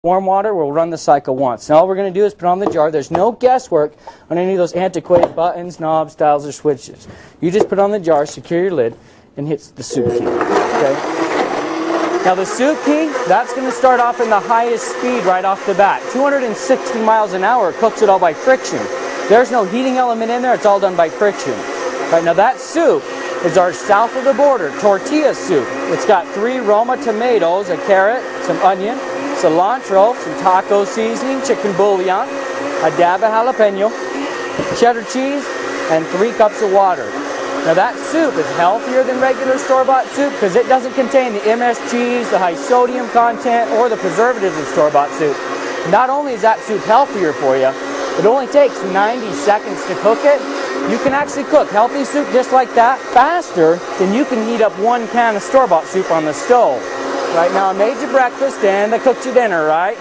Warm water, we'll run the cycle once. Now all we're going to do is put on the jar. There's no guesswork on any of those antiquated buttons, knobs, dials, or switches. You just put on the jar, secure your lid, and hit the soup key. Okay? Now the soup key, that's going to start off in the highest speed right off the bat. 260 miles an hour, cooks it all by friction. There's no heating element in there, it's all done by friction. Right, now that soup is our south of the border tortilla soup. It's got 3 Roma tomatoes, a carrot, some onion, cilantro, some taco seasoning, chicken bouillon, a dab of jalapeno, cheddar cheese, and 3 cups of water. Now that soup is healthier than regular store-bought soup because it doesn't contain the MSGs, the high sodium content, or the preservatives of store-bought soup. Not only is that soup healthier for you, it only takes 90 seconds to cook it. You can actually cook healthy soup just like that faster than you can heat up 1 can of store-bought soup on the stove. Right now I made you breakfast and I cooked you dinner, right?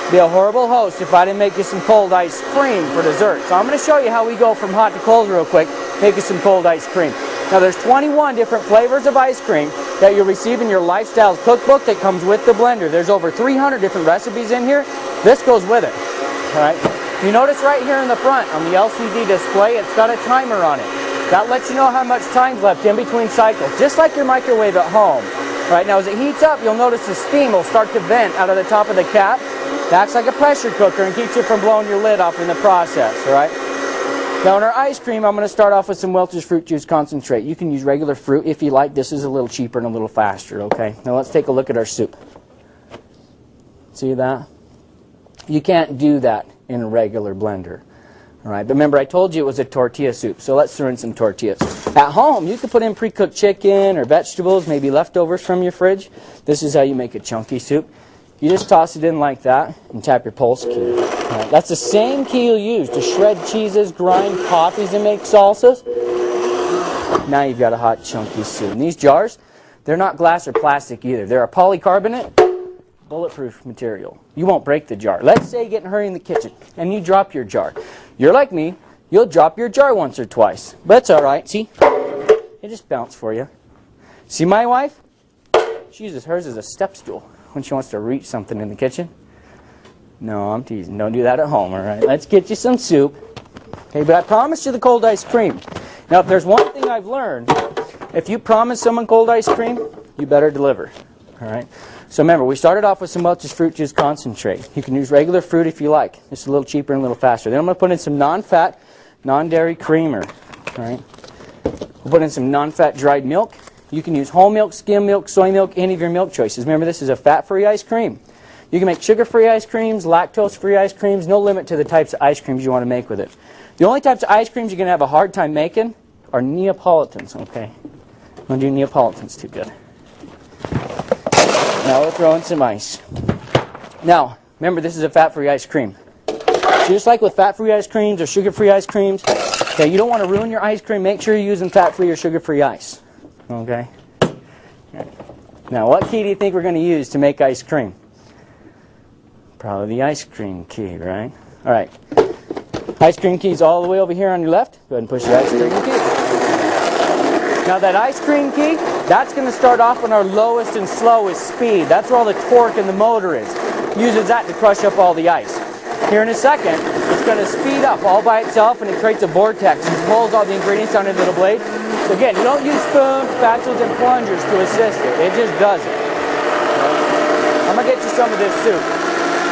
Be a horrible host if I didn't make you some cold ice cream for dessert. So I'm going to show you how we go from hot to cold real quick, make you some cold ice cream. Now there's 21 different flavors of ice cream that you'll receive in your Lifestyles cookbook that comes with the blender. There's over 300 different recipes in here. This goes with it. All right. You notice right here in the front on the LCD display, it's got a timer on it. That lets you know how much time's left in between cycles, just like your microwave at home. Right now, as it heats up, you'll notice the steam will start to vent out of the top of the cap. That's like a pressure cooker and keeps you from blowing your lid off in the process, all right? Now, in our ice cream, I'm going to start off with some Welch's fruit juice concentrate. You can use regular fruit if you like. This is a little cheaper and a little faster, okay? Now, let's take a look at our soup. See that? You can't do that in a regular blender. All right, but remember I told you it was a tortilla soup, so let's throw in some tortillas. At home, you could put in pre-cooked chicken or vegetables, maybe leftovers from your fridge. This is how you make a chunky soup. You just toss it in like that and tap your pulse key. All right, that's the same key you'll use to shred cheeses, grind coffees, and make salsas. Now you've got a hot chunky soup. And these jars, they're not glass or plastic either. They're a polycarbonate, bulletproof material. You won't break the jar. Let's say you get in a hurry in the kitchen and you drop your jar. You're like me, you'll drop your jar once or twice. But it's alright, see? It just bounced for you. See my wife? She uses hers as a step stool when she wants to reach something in the kitchen. No, I'm teasing. Don't do that at home, alright? Let's get you some soup. Okay, but I promised you the cold ice cream. Now, if there's one thing I've learned, if you promise someone cold ice cream, you better deliver. Alright? So remember, we started off with some Welch's fruit juice concentrate. You can use regular fruit if you like. It's a little cheaper and a little faster. Then I'm going to put in some non-fat, non-dairy creamer. All right. We'll put in some non-fat dried milk. You can use whole milk, skim milk, soy milk, any of your milk choices. Remember, this is a fat-free ice cream. You can make sugar-free ice creams, lactose-free ice creams. No limit to the types of ice creams you want to make with it. The only types of ice creams you're going to have a hard time making are Neapolitans, okay? I'm going to do Neapolitans too good. Now we'll throw in some ice. Now, remember, this is a fat-free ice cream. So just like with fat-free ice creams or sugar-free ice creams, okay, you don't want to ruin your ice cream. Make sure you're using fat-free or sugar-free ice. Okay? Now, what key do you think we're going to use to make ice cream? Probably the ice cream key, right? All right. Ice cream key's all the way over here on your left. Go ahead and push the ice cream key. Now that ice cream key, that's going to start off on our lowest and slowest speed. That's where all the torque in the motor is. Uses that to crush up all the ice. Here in a second, it's going to speed up all by itself and it creates a vortex and pulls all the ingredients onto the little blade. So again, you don't use spoons, spatulas, and plungers to assist it. It just does it. I'm going to get you some of this soup.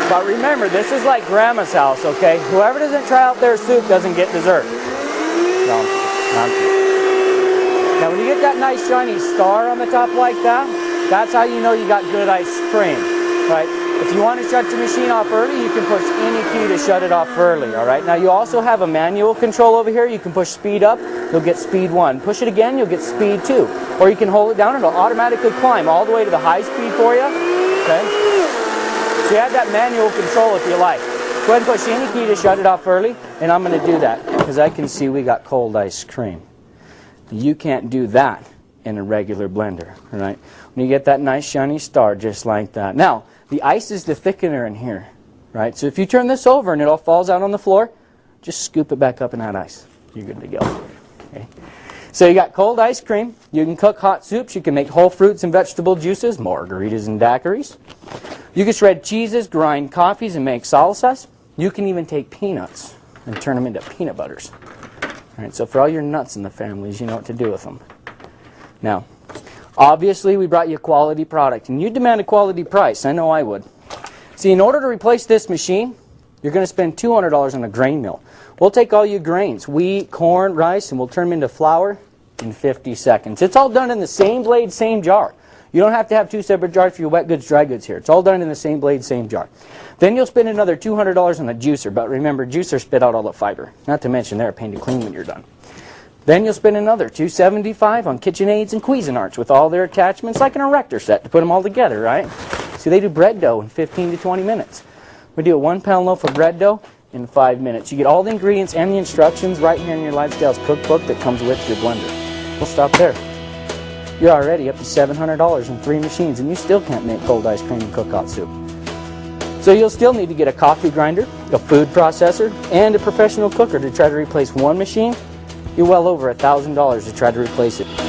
But remember, this is like Grandma's house, okay? Whoever doesn't try out their soup doesn't get dessert. Now, when you get that nice shiny star on the top like that, that's how you know you got good ice cream, right? If you want to shut your machine off early, you can push any key to shut it off early, all right? Now, you also have a manual control over here. You can push speed up, you'll get speed 1. Push it again, you'll get speed 2. Or you can hold it down, and it'll automatically climb all the way to the high speed for you, okay? So you have that manual control if you like. Go ahead and push any key to shut it off early, and I'm going to do that because I can see we got cold ice cream. You can't do that in a regular blender, all right? When you get that nice shiny star just like that. Now, the ice is the thickener in here, right? So if you turn this over and it all falls out on the floor, just scoop it back up in that ice. You're good to go. Okay? So you got cold ice cream. You can cook hot soups. You can make whole fruits and vegetable juices, margaritas and daiquiris. You can shred cheeses, grind coffees, and make salsas. You can even take peanuts and turn them into peanut butters. All right, so for all your nuts in the families, you know what to do with them. Now, obviously, we brought you a quality product, and you demand a quality price. I know I would. See, in order to replace this machine, you're going to spend $200 on a grain mill. We'll take all your grains, wheat, corn, rice, and we'll turn them into flour in 50 seconds. It's all done in the same blade, same jar. You don't have to have two separate jars for your wet goods, dry goods here. It's all done in the same blade, same jar. Then you'll spend another $200 on a juicer, but remember, juicers spit out all the fiber. Not to mention they're a pain to clean when you're done. Then you'll spend another $275 on KitchenAids and Cuisinarts with all their attachments, like an erector set to put them all together, right? See, they do bread dough in 15 to 20 minutes. We do a 1-pound loaf of bread dough in 5 minutes. You get all the ingredients and the instructions right here in your Lifestyles cookbook that comes with your blender. We'll stop there. You're already up to $700 in 3 machines, and you still can't make cold ice cream and cook hot soup. So you'll still need to get a coffee grinder, a food processor, and a professional cooker to try to replace one machine. You're well over $1,000 to try to replace it.